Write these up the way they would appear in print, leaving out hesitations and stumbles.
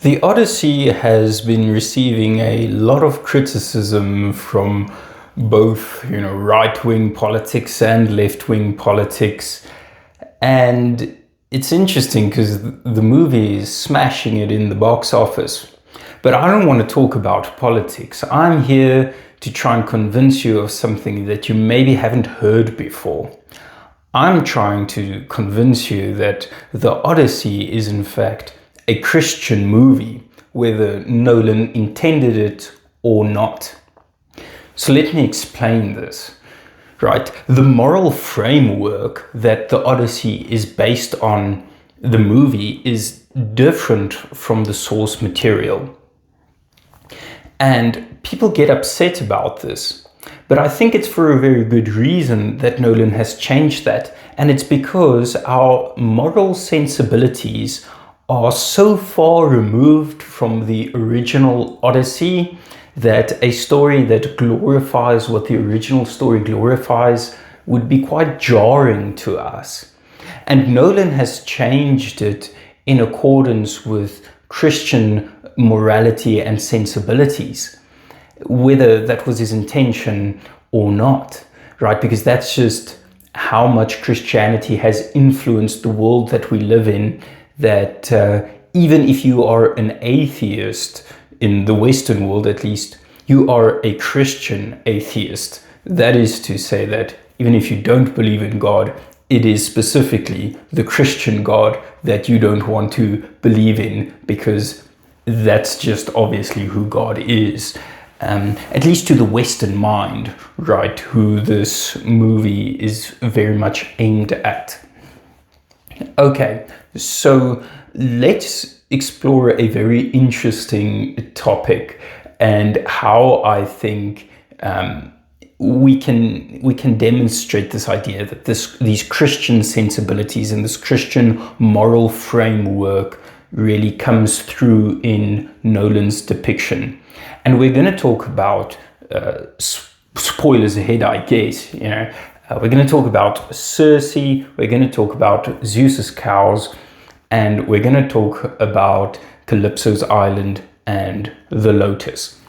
The Odyssey has been receiving a lot of criticism from both, right-wing politics and left-wing politics. And it's interesting because the movie is smashing it in the box office. But I don't want to talk about politics. I'm here to try and convince you of something that you maybe haven't heard before. I'm trying to convince you that the Odyssey is in fact a Christian movie, whether Nolan intended it or not. So let me explain this. Right, the moral framework that the Odyssey is based on, the movie, is different from the source material. And people get upset about this. But I think it's for a very good reason that Nolan has changed that. And it's because our moral sensibilities are so far removed from the original Odyssey that a story that glorifies what the original story glorifies would be quite jarring to us. And Nolan has changed it in accordance with Christian morality and sensibilities, whether that was his intention or not, right? Because that's just how much Christianity has influenced the world that we live in, that even if you are an atheist, in the Western world at least, you are a Christian atheist. That is to say that even if you don't believe in God, it is specifically the Christian God that you don't want to believe in, because that's just obviously who God is. At least to the Western mind, right, who this movie is very much aimed at. Okay, so let's explore a very interesting topic and how I think we can demonstrate this idea that these Christian sensibilities and this Christian moral framework really comes through in Nolan's depiction. And we're going to talk about spoilers ahead, I guess. We're going to talk about Circe. We're going to talk about Zeus's cows, and we're going to talk about Calypso's island and the lotus.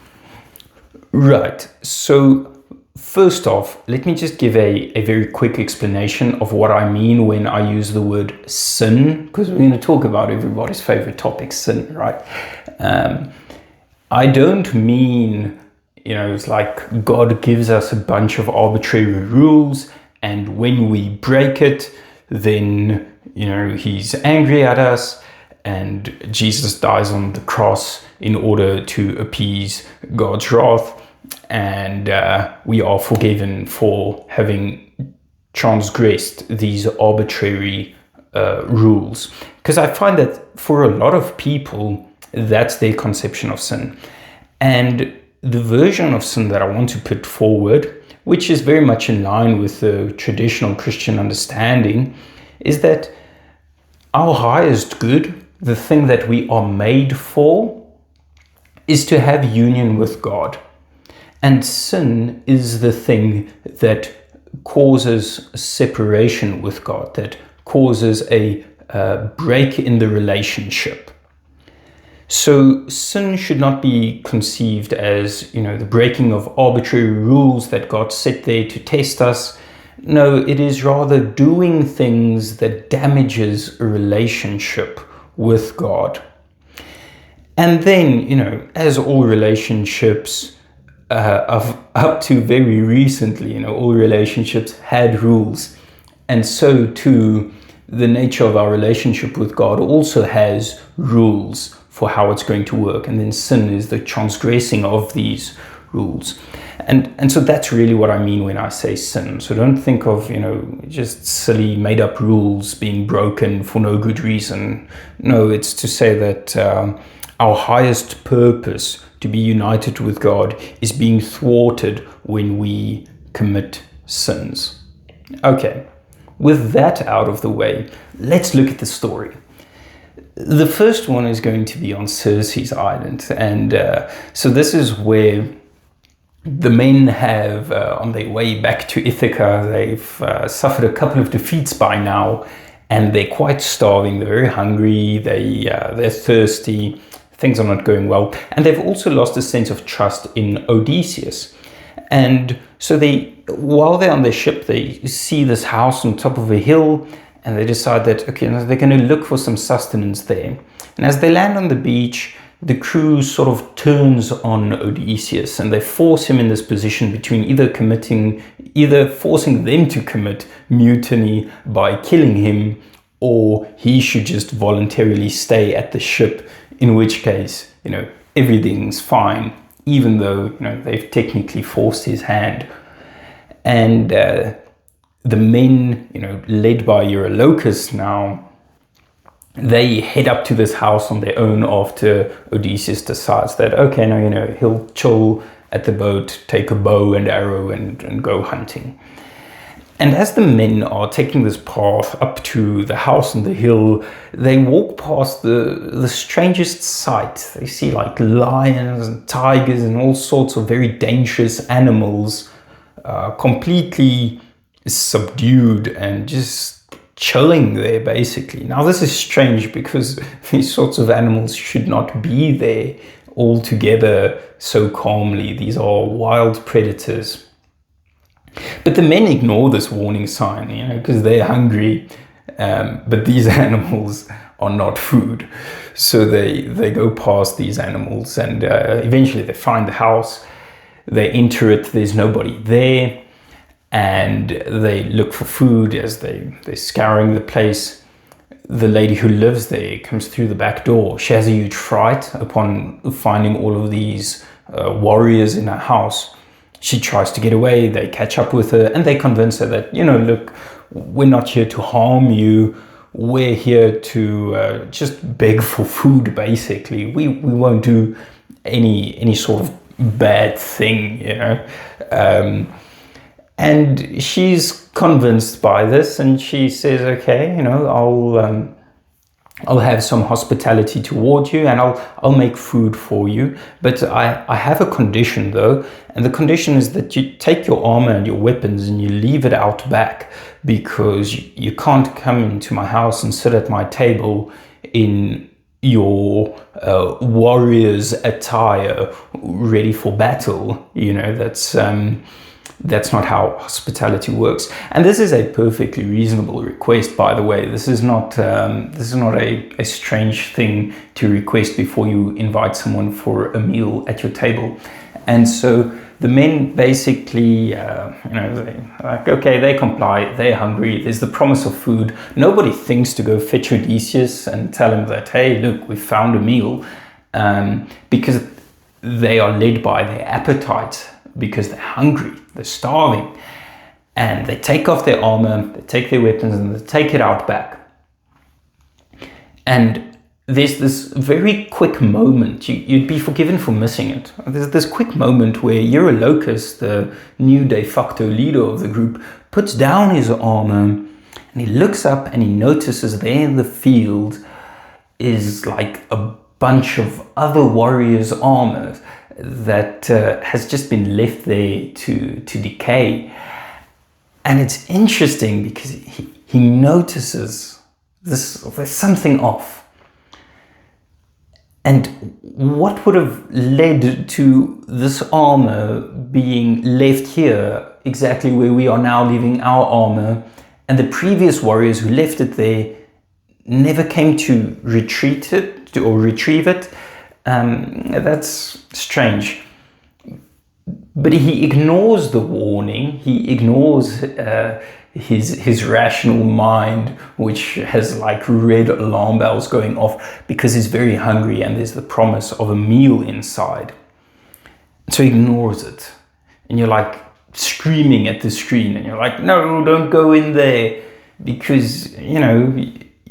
Right. So first off, let me just give a very quick explanation of what I mean when I use the word sin, because we're going to talk about everybody's favorite topic, sin, right? I don't mean, it's like God gives us a bunch of arbitrary rules, and when we break it, then, he's angry at us, and Jesus dies on the cross in order to appease God's wrath, and we are forgiven for having transgressed these arbitrary rules. Because I find that for a lot of people, that's their conception of sin. And the version of sin that I want to put forward, which is very much in line with the traditional Christian understanding, is that our highest good, the thing that we are made for, is to have union with God. And sin is the thing that causes separation with God, that causes a break in the relationship. So sin should not be conceived as, the breaking of arbitrary rules that God set there to test us. No, it is rather doing things that damages a relationship with God. And then, as all relationships, up to very recently, all relationships had rules. And so too, the nature of our relationship with God also has rules for how it's going to work. And then sin is the transgressing of these rules. And so that's really what I mean when I say sin. So don't think of, just silly made up rules being broken for no good reason. No, it's to say that our highest purpose to be united with God is being thwarted when we commit sins. Okay, with that out of the way, let's look at the story. The first one is going to be on Circe's island, and so this is where the men have, on their way back to Ithaca, they've suffered a couple of defeats by now, and they're quite starving. They're very hungry. They're thirsty. things are not going well. And they've also lost a sense of trust in Odysseus. And so while they're on their ship, they see this house on top of a hill, and they decide that, okay, they're going to look for some sustenance there. And as they land on the beach, the crew sort of turns on Odysseus, and they force him in this position between either forcing them to commit mutiny by killing him, or he should just voluntarily stay at the ship, in which case, everything's fine, even though, they've technically forced his hand. And the men, led by Eurylochus now, they head up to this house on their own after Odysseus decides that, okay, now, he'll chill at the boat, take a bow and arrow and go hunting. And as the men are taking this path up to the house on the hill, they walk past the strangest sight. They see like lions and tigers and all sorts of very dangerous animals, completely subdued and just chilling there, basically. Now, this is strange because these sorts of animals should not be there all together so calmly. These are wild predators. But the men ignore this warning sign, because they're hungry, but these animals are not food. So they go past these animals, and eventually they find the house. They enter it, there's nobody there. And they look for food as they're scouring the place. The lady who lives there comes through the back door. She has a huge fright upon finding all of these warriors in her house. She tries to get away. They catch up with her and they convince her that, look, we're not here to harm you. We're here to just beg for food, basically. We won't do any sort of bad thing, And she's convinced by this, and she says, okay, I'll have some hospitality toward you, and I'll make food for you. But I have a condition, though, and the condition is that you take your armor and your weapons and you leave it out back, because you can't come into my house and sit at my table in your warrior's attire, ready for battle. That's not how hospitality works. And this is a perfectly reasonable request, by the way. This is not a strange thing to request before you invite someone for a meal at your table. And so the men basically, they comply, they're hungry, there's the promise of food. Nobody thinks to go fetch Odysseus and tell him that, hey, look, we found a meal, because they are led by their appetite, because they're hungry, they're starving, and they take off their armor, they take their weapons, and they take it out back. And there's this very quick moment, you'd be forgiven for missing it. There's this quick moment where Eurylochus, the new de facto leader of the group, puts down his armor, and he looks up and he notices there in the field is like a bunch of other warriors' armor that has just been left there to decay. And it's interesting because he notices there's something off. And what would have led to this armor being left here, exactly where we are now leaving our armor, and the previous warriors who left it there never came to retrieve it? That's strange. But he ignores the warning. He ignores his rational mind, which has like red alarm bells going off, because he's very hungry and there's the promise of a meal inside. So he ignores it. And you're like screaming at the screen, and you're like, no, don't go in there, because,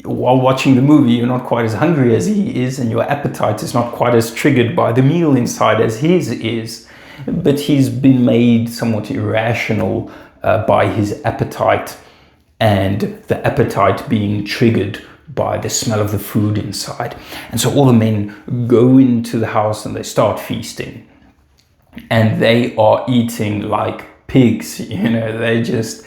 while watching the movie, you're not quite as hungry as he is, and your appetite is not quite as triggered by the meal inside as his is. But he's been made somewhat irrational by his appetite, and the appetite being triggered by the smell of the food inside. And so all the men go into the house and they start feasting. And they are eating like pigs, they're just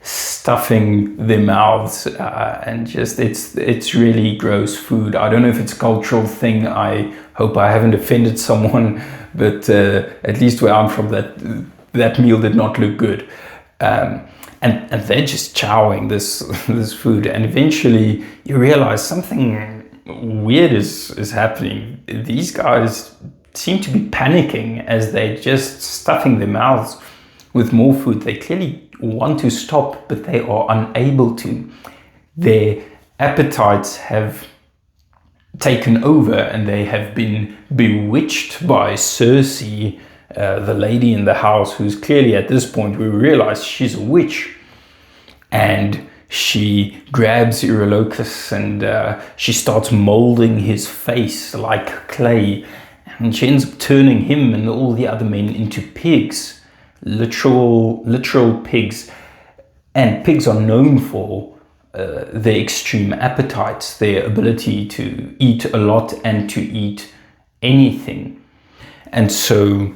stuffing their mouths, and just it's really gross food. I don't know if it's a cultural thing. I hope I haven't offended someone, but at least where I'm from, that meal did not look good. And they're just chowing this food, and eventually you realize something weird is happening. These guys seem to be panicking as they're just stuffing their mouths with more food. They clearly want to stop, but they are unable to. Their appetites have taken over, and they have been bewitched by Circe, the lady in the house, who's clearly at this point we realize she's a witch. And she grabs Eurylochus and she starts molding his face like clay, and she ends up turning him and all the other men into pigs, literal pigs. And pigs are known for their extreme appetites, their ability to eat a lot and to eat anything. And so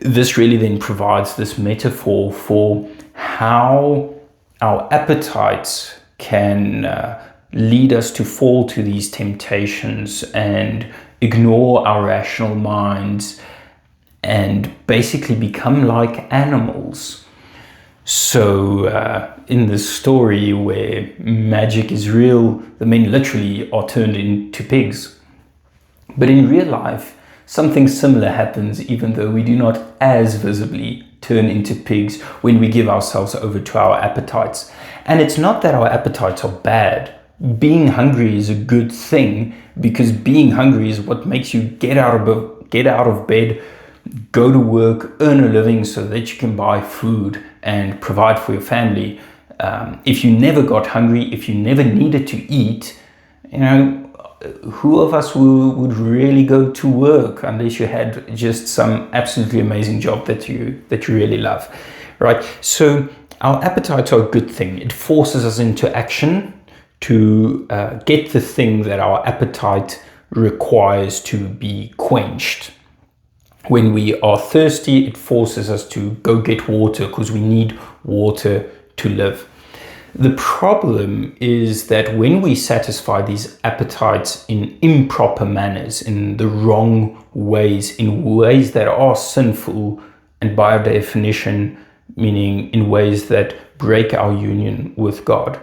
this really then provides this metaphor for how our appetites can lead us to fall to these temptations and ignore our rational minds and basically become like animals. So in this story where magic is real, the men literally are turned into pigs. But in real life, something similar happens, even though we do not as visibly turn into pigs when we give ourselves over to our appetites. And it's not that our appetites are bad. Being hungry is a good thing, because being hungry is what makes you get out of bed, go to work, earn a living so that you can buy food and provide for your family. If you never got hungry, if you never needed to eat, who of us would really go to work unless you had just some absolutely amazing job that you really love, right? So our appetites are a good thing. It forces us into action to get the thing that our appetite requires to be quenched. When we are thirsty, it forces us to go get water because we need water to live. The problem is that when we satisfy these appetites in improper manners, in the wrong ways, in ways that are sinful, and by definition, meaning in ways that break our union with God.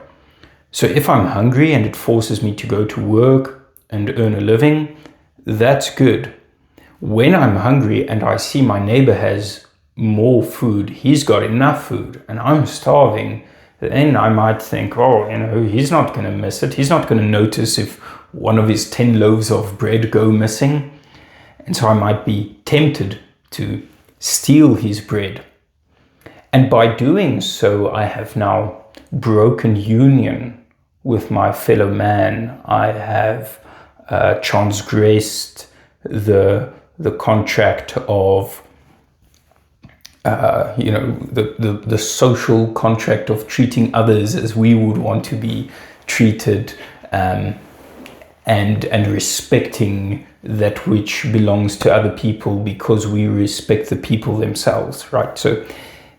So if I'm hungry and it forces me to go to work and earn a living, that's good. When I'm hungry and I see my neighbor has more food, he's got enough food, and I'm starving, then I might think, he's not going to miss it. He's not going to notice if one of his 10 loaves of bread go missing. And so I might be tempted to steal his bread. And by doing so, I have now broken union with my fellow man. I have transgressed the contract of the social contract of treating others as we would want to be treated, and respecting that which belongs to other people because we respect the people themselves, right? So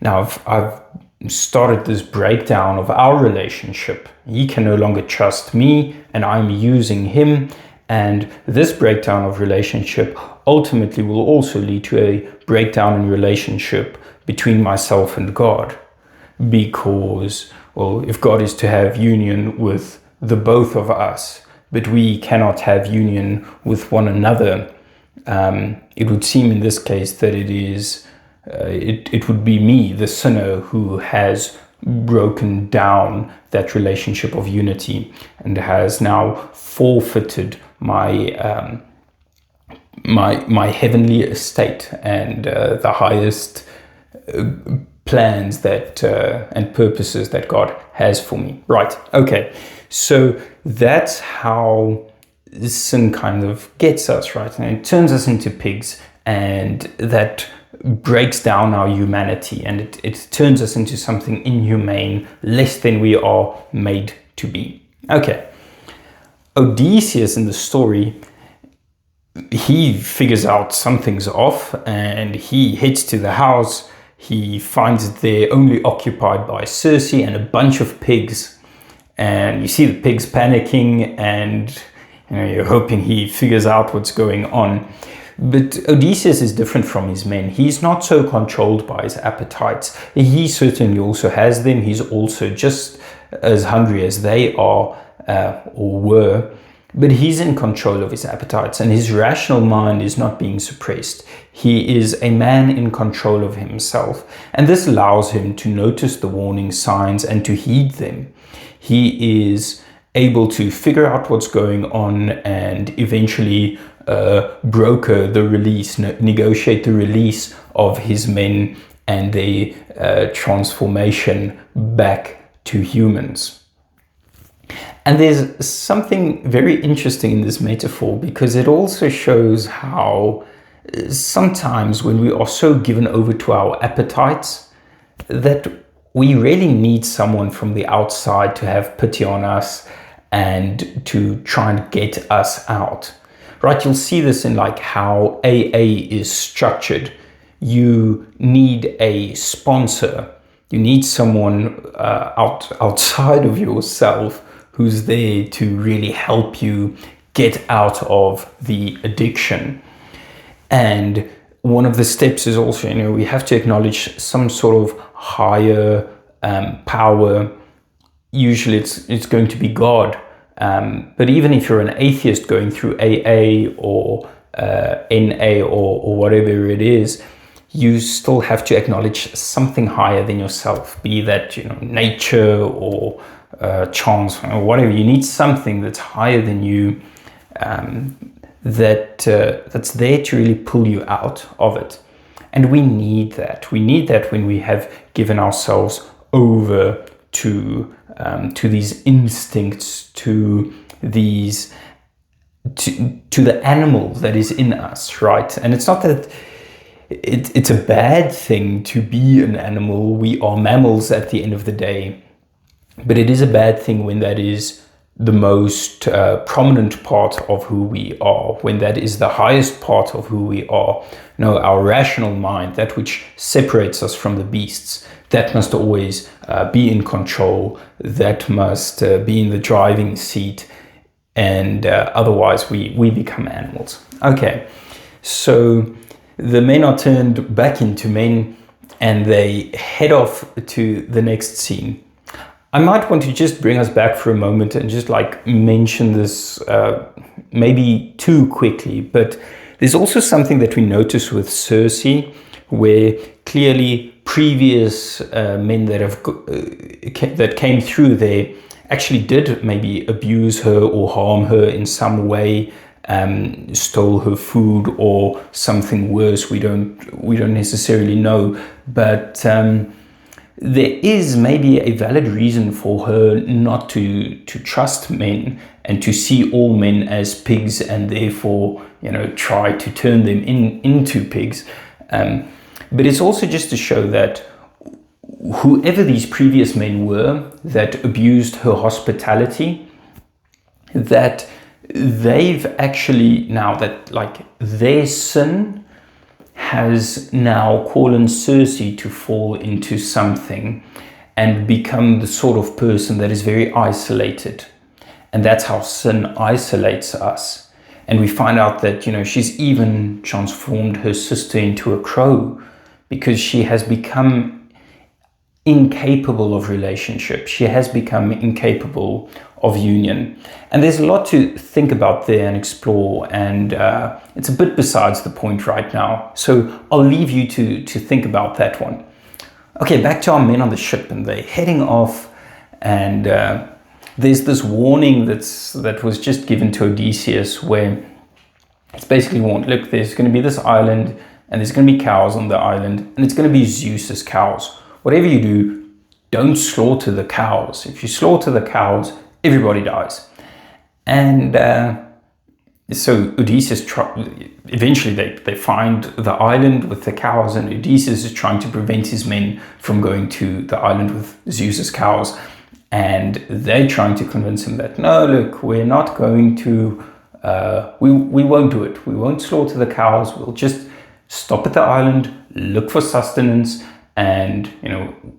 now I've started this breakdown of our relationship. He can no longer trust me and I'm using him, and this breakdown of relationship ultimately will also lead to a breakdown in relationship between myself and God. Because, if God is to have union with the both of us, but we cannot have union with one another, it would seem in this case that it would be me, the sinner, who has broken down that relationship of unity and has now forfeited my heavenly estate and the highest plans that and purposes that God has for me. Right, okay. So that's how sin kind of gets us, right? And it turns us into pigs, and that breaks down our humanity, and it turns us into something inhumane, less than we are made to be. Okay. Odysseus in the story, he figures out something's off and he heads to the house. he finds that they're only occupied by Circe and a bunch of pigs. And you see the pigs panicking, and you're hoping he figures out what's going on. But Odysseus is different from his men. He's not so controlled by his appetites. He certainly also has them. He's also just as hungry as they are or were. But he's in control of his appetites, and his rational mind is not being suppressed. He is a man in control of himself, and this allows him to notice the warning signs and to heed them. He is able to figure out what's going on and eventually broker the release, negotiate the release of his men and their transformation back to humans. And there's something very interesting in this metaphor, because it also shows how sometimes when we are so given over to our appetites that we really need someone from the outside to have pity on us and to try and get us out. Right? You'll see this in like how AA is structured. You need a sponsor. You need someone outside of yourself who's there to really help you get out of the addiction. And one of the steps is also, we have to acknowledge some sort of higher power. Usually it's going to be God. But even if you're an atheist going through AA or NA or whatever it is, you still have to acknowledge something higher than yourself, be that nature or chance or whatever. You need something that's higher than you, that's there to really pull you out of it. And we need that. We need that when we have given ourselves over to these instincts, to the animal that is in us, right? And it's not that it's a bad thing to be an animal. We are mammals at the end of the day. But it is a bad thing when that is the most prominent part of who we are, when that is the highest part of who we are. Our rational mind, that which separates us from the beasts, that must always be in control, that must be in the driving seat, and otherwise we become animals. Okay, so the men are turned back into men and they head off to the next scene. I might want to just bring us back for a moment and just mention this maybe too quickly, but there's also something that we notice with Circe, where clearly previous men that came through there actually did maybe abuse her or harm her in some way, stole her food or something worse. We don't necessarily know, but there is maybe a valid reason for her not to trust men and to see all men as pigs, and therefore try to turn them into pigs. But it's also just to show that whoever these previous men were that abused her hospitality, that they've actually now their sin has now caused Circe to fall into something and become the sort of person that is very isolated. And that's how sin isolates us. And we find out that, she's even transformed her sister into a crow, because she has become incapable of relationship. She has become incapable of union. And there's a lot to think about there and explore, and it's a bit besides the point right now. So I'll leave you to think about that one. Okay, back to our men on the ship, and they're heading off, and there's this warning that was just given to Odysseus, where it's basically warned, look, there's going to be this island, and there's going to be cows on the island, and it's going to be Zeus's cows. Whatever you do, don't slaughter the cows. If you slaughter the cows, everybody dies. And so Odysseus, eventually they find the island with the cows, and Odysseus is trying to prevent his men from going to the island with Zeus's cows. And they're trying to convince him that, no, look, we're not going to, we won't do it. We won't slaughter the cows. We'll just stop at the island, look for sustenance, and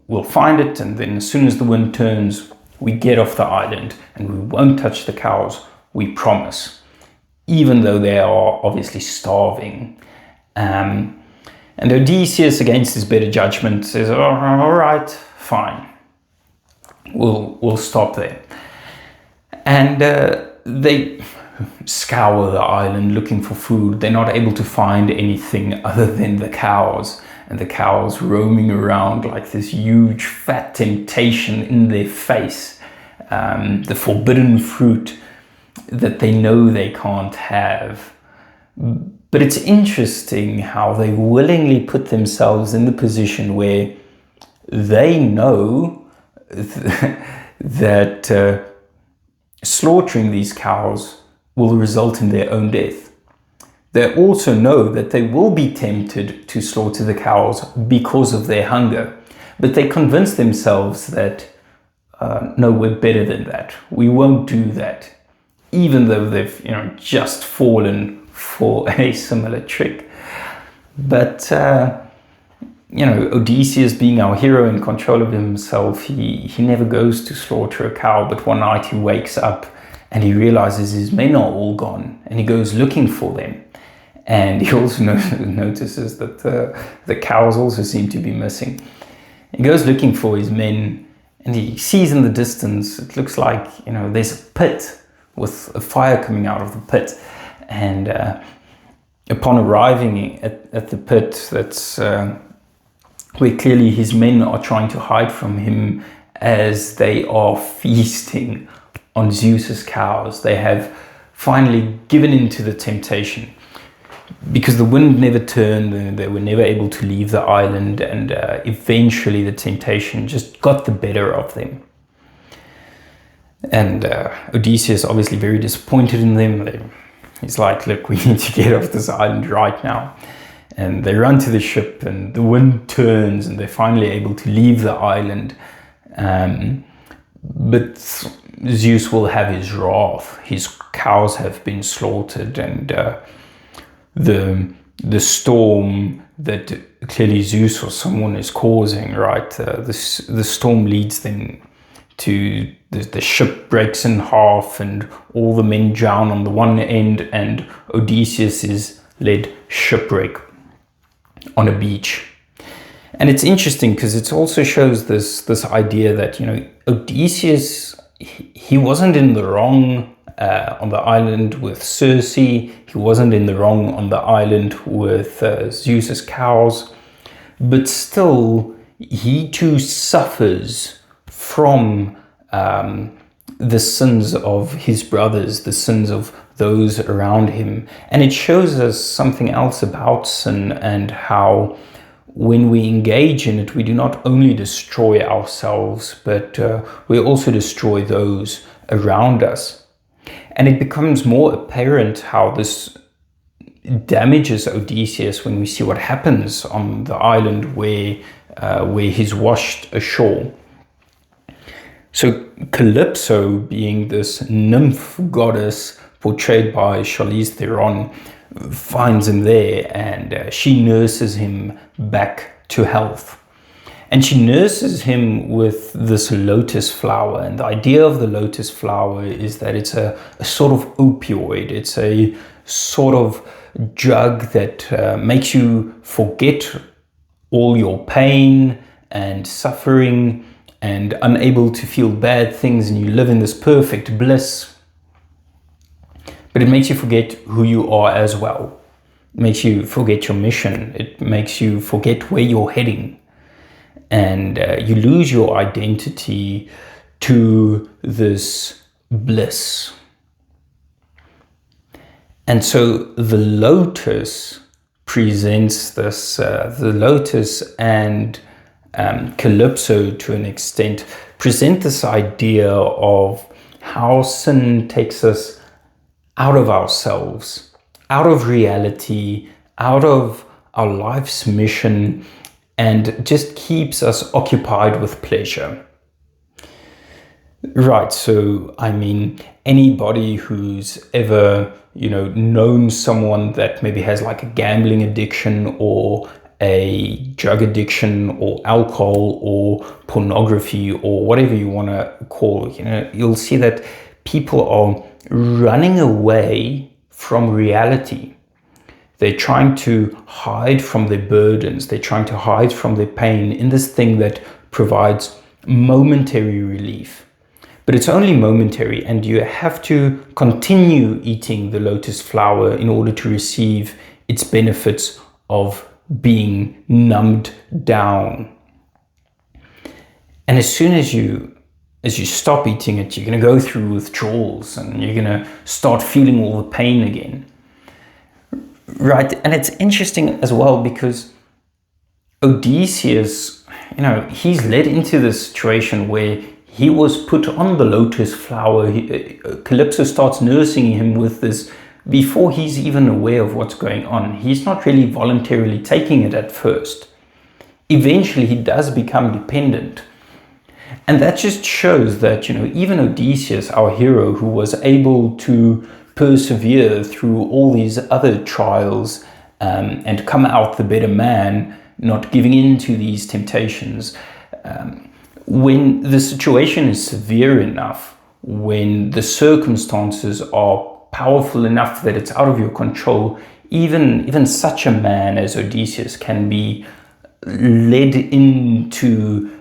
we'll find it, and then as soon as the wind turns, we get off the island and we won't touch the cows, we promise, even though they are obviously starving. And Odysseus, against his better judgment, says, all right, fine, we'll stop there. And they scour the island looking for food. They're not able to find anything other than the cows, and the cows roaming around like this huge fat temptation in their face, the forbidden fruit that they know they can't have. But it's interesting how they willingly put themselves in the position where they know that slaughtering these cows will result in their own death. They also know that they will be tempted to slaughter the cows because of their hunger, but they convince themselves that no, we're better than that. We won't do that, even though they've just fallen for a similar trick. But Odysseus, being our hero, in control of himself, he never goes to slaughter a cow. But one night he wakes up and he realizes his men are all gone, and he goes looking for them. And he also notices that the cows also seem to be missing. He goes looking for his men, and he sees in the distance, it looks like, there's a pit with a fire coming out of the pit. And upon arriving at the pit, that's where clearly his men are trying to hide from him as they are feasting on Zeus's cows. They have finally given in to the temptation. Because the wind never turned, and they were never able to leave the island, and eventually the temptation just got the better of them. And Odysseus, obviously very disappointed in them. He's like, look, we need to get off this island right now. And they run to the ship, and the wind turns, and they're finally able to leave the island. But Zeus will have his wrath. His cows have been slaughtered, and the storm that clearly Zeus or someone is causing, right? The storm leads them to the ship breaks in half, and all the men drown on the one end, and Odysseus is led shipwreck on a beach. And it's interesting because it also shows this idea that Odysseus, he wasn't in the wrong on the island with Circe. He wasn't in the wrong on the island with Zeus's cows, but still he too suffers from the sins of his brothers, the sins of those around him. And it shows us something else about sin, and how when we engage in it, we do not only destroy ourselves, but we also destroy those around us. And it becomes more apparent how this damages Odysseus when we see what happens on the island where he's washed ashore. So Calypso, being this nymph goddess portrayed by Charlize Theron, finds him there, and she nurses him back to health. And she nurses him with this lotus flower. And the idea of the lotus flower is that it's a sort of opioid. It's a sort of drug that makes you forget all your pain and suffering and unable to feel bad things, and you live in this perfect bliss. But it makes you forget who you are as well. It makes you forget your mission. It makes you forget where you're heading. And you lose your identity to this bliss. And so the lotus presents this, the lotus and Calypso, to an extent, present this idea of how sin takes us out of ourselves, out of reality, out of our life's mission, and just keeps us occupied with pleasure. Right, so I mean, anybody who's ever, known someone that maybe has like a gambling addiction or a drug addiction or alcohol or pornography or whatever you want to call it, you'll see that people are running away from reality. They're trying to hide from their burdens. They're trying to hide from their pain in this thing that provides momentary relief. But it's only momentary, and you have to continue eating the lotus flower in order to receive its benefits of being numbed down. And as soon as you stop eating it, you're going to go through withdrawals and you're going to start feeling all the pain again. Right? And it's interesting as well because Odysseus, he's led into this situation where he was put on the lotus flower. Calypso starts nursing him with this before he's even aware of what's going on. He's not really voluntarily taking it at first. Eventually, he does become dependent. And that just shows that, even Odysseus, our hero, who was able to persevere through all these other trials and come out the better man, not giving in to these temptations, when the situation is severe enough, when the circumstances are powerful enough that it's out of your control, even such a man as Odysseus can be led into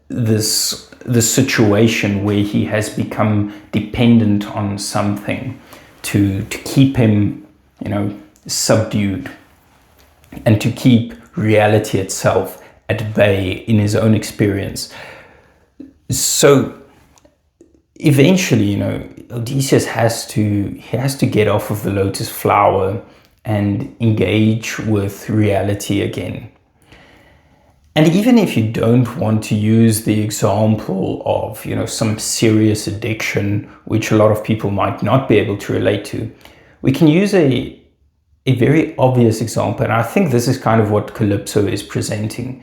this situation where he has become dependent on something to keep him, subdued, and to keep reality itself at bay in his own experience. So eventually, Odysseus has to get off of the lotus flower and engage with reality again. And even if you don't want to use the example of, some serious addiction, which a lot of people might not be able to relate to, we can use a very obvious example. And I think this is kind of what Calypso is presenting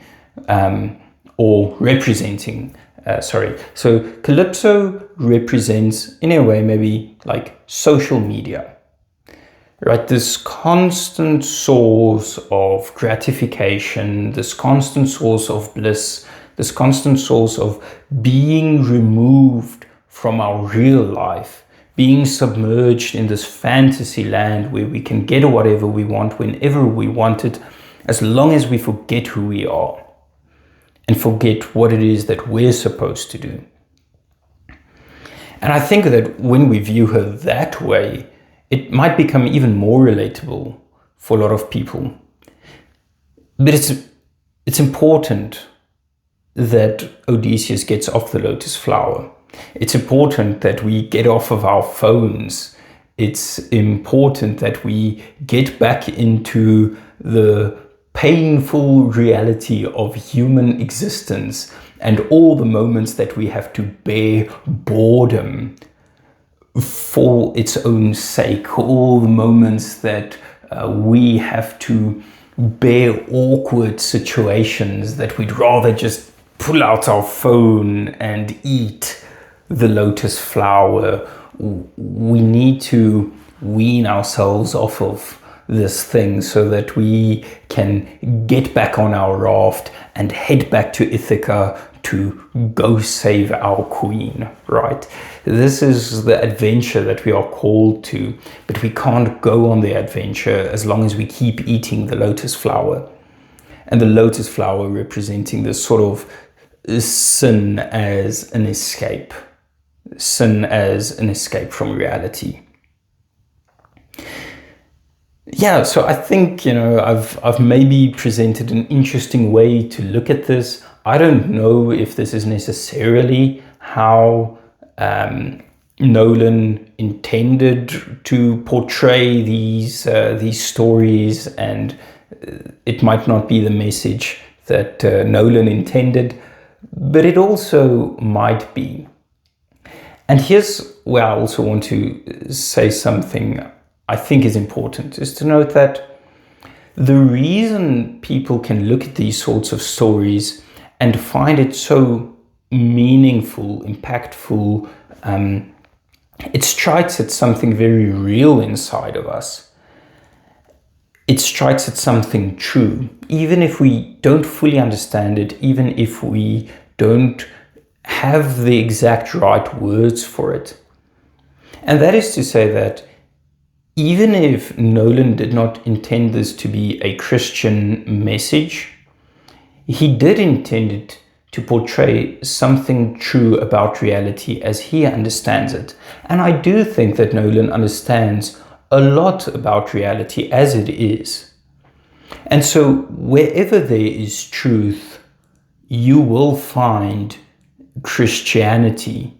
or representing. So Calypso represents, in a way, maybe like social media. Right, this constant source of gratification, this constant source of bliss, this constant source of being removed from our real life, being submerged in this fantasy land where we can get whatever we want whenever we want it, as long as we forget who we are and forget what it is that we're supposed to do. And I think that when we view her that way, it might become even more relatable for a lot of people. But it's important that Odysseus gets off the lotus flower. It's important that we get off of our phones. It's important that we get back into the painful reality of human existence and all the moments that we have to bear boredom for its own sake, all the moments that we have to bear awkward situations that we'd rather just pull out our phone and eat the lotus flower. We need to wean ourselves off of this thing so that we can get back on our raft and head back to Ithaca to go save our queen, right? This is the adventure that we are called to, but we can't go on the adventure as long as we keep eating the lotus flower. And the lotus flower representing this sort of sin as an escape. Sin as an escape from reality. Yeah, so I think, I've maybe presented an interesting way to look at this. I don't know if this is necessarily how Nolan intended to portray these stories, and it might not be the message that Nolan intended, but it also might be. And here's where I also want to say something I think is important, is to note that the reason people can look at these sorts of stories and find it so meaningful, impactful, it strikes at something very real inside of us. it strikes at something true, even if we don't fully understand it, even if we don't have the exact right words for it. And that is to say that even if Nolan did not intend this to be a Christian message, he did intend it to portray something true about reality as he understands it. And I do think that Nolan understands a lot about reality as it is. And so wherever there is truth, you will find Christianity.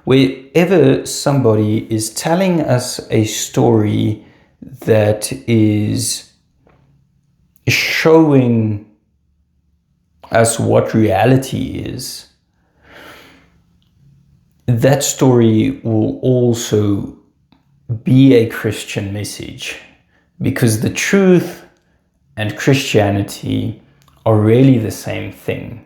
Wherever somebody is telling us a story that is showing us what reality is, that story will also be a Christian message, because the truth and Christianity are really the same thing.